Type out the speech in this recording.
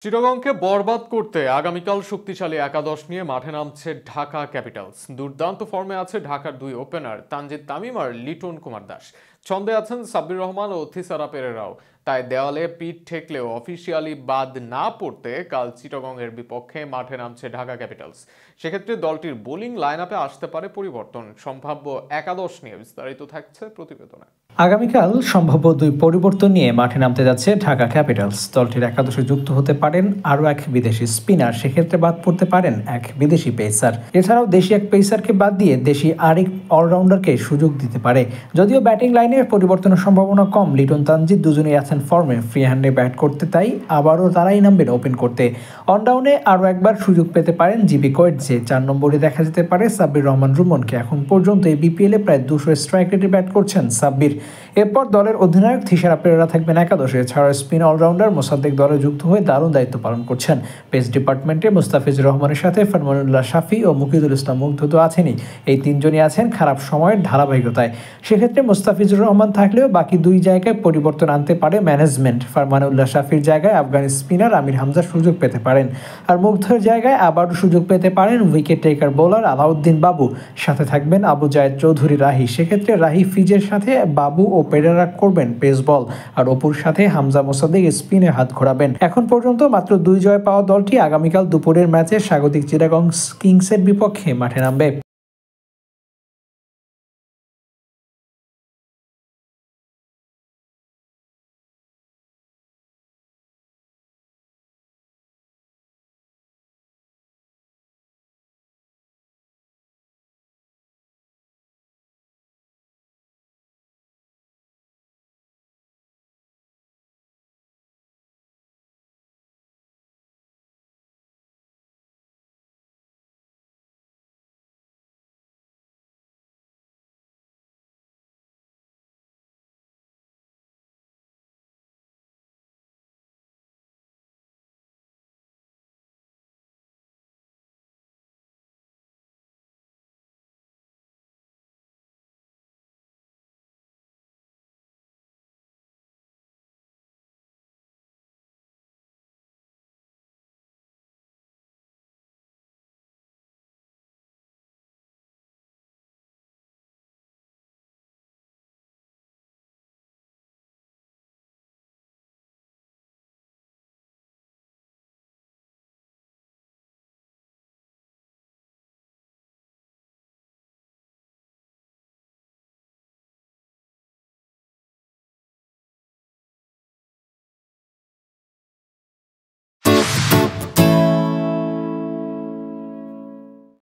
চিটাগংকে বরবাদ করতে আগামীকাল শক্তিশালী একাদশ নিয়ে মাঠে নামছে ঢাকা ক্যাপিটালস। দুর্দান্ত ফর্মে আছে ঢাকার দুই ওপেনার তানজিদ তামিম আর লিটন কুমার দাস। ছন্দে আছেন সাব্বির রহমান ও থিসারা পেরেরাও। তাই দেওয়ালে পিঠ ঠেকলেও অফিসিয়ালি বাদ না পড়তে কাল চিটাগংয়ের বিপক্ষে মাঠে নামছে ঢাকা ক্যাপিটালস। সেক্ষেত্রে দলটির বোলিং লাইন আপে আসতে পারে পরিবর্তন। সম্ভাব্য একাদশ নিয়ে বিস্তারিত থাকছে প্রতিবেদনে। আগামীকাল সম্ভাব্য দুই পরিবর্তন নিয়ে মাঠে নামতে যাচ্ছে ঢাকা ক্যাপিটালস। দলটির একাদশে যুক্ত হতে পারেন আরও এক বিদেশি স্পিনার, সেক্ষেত্রে বাদ পড়তে পারেন এক বিদেশি পেসার। এছাড়াও দেশি এক পেসারকে বাদ দিয়ে দেশি আরেক অলরাউন্ডারকে সুযোগ দিতে পারে। যদিও ব্যাটিং লাইনের পরিবর্তনের সম্ভাবনা কম, লিটন তানজিদ দুজনেই আছেন ফর্মে, ফ্রি হ্যান্ডে ব্যাট করতে, তাই আবারও তারাই নামবেন ওপেন করতে। অনডাউনে আরও একবার সুযোগ পেতে পারেন জিবি কোয়েটজে। 4 নম্বরে দেখা যেতে পারে সাব্বির রহমান রুমনকে। এখন পর্যন্ত এই বিপিএলে প্রায় 200 স্ট্রাইক রেটে ব্যাট করছেন সাব্বির। এরপর দলের অধিনায়ক থিসারা পেরেরা থাকবেন একাদশে। এছাড়াও স্পিন অলরাউন্ডার মোসাদ্দেক দলে যুক্ত হয়ে দারুণ দায়িত্ব পালন করছেন। পেস ডিপার্টমেন্টে মুস্তাফিজুর রহমানের সাথে ফারমানুল্লাহ শাফি ও মুকিদুল ইসলাম মুগ্ধ তো আছেনই, এই তিনজনই আছেন খারাপ সময়ের ধারাবাহিকতায়। সেক্ষেত্রে মুস্তাফিজুর রহমান থাকলেও বাকি দুই জায়গায় পরিবর্তন আনতে পারে ম্যানেজমেন্ট। ফারমানুল্লাহ শাফির জায়গায় আফগানি স্পিনার আমির হামজা সুযোগ পেতে পারেন, আর মুগ্ধের জায়গায় আবারও সুযোগ পেতে পারেন উইকেট টেকার বোলার আলাউদ্দিন বাবু। সাথে থাকবেন আবু জায়েদ চৌধুরী রাহি। সেক্ষেত্রে রাহি ফিজের সাথে বাবু ও পেরেরা করবেন পেস বল, আর অপুর সাথে হামজা মোসাদ্দেক স্পিনে হাত ঘোরাবেন। এখন পর্যন্ত মাত্র 2 জয় পাওয়া দলটি আগামীকাল দুপুরের ম্যাচে স্বাগতিক চিটাগং কিংসের বিপক্ষে মাঠে নামবে।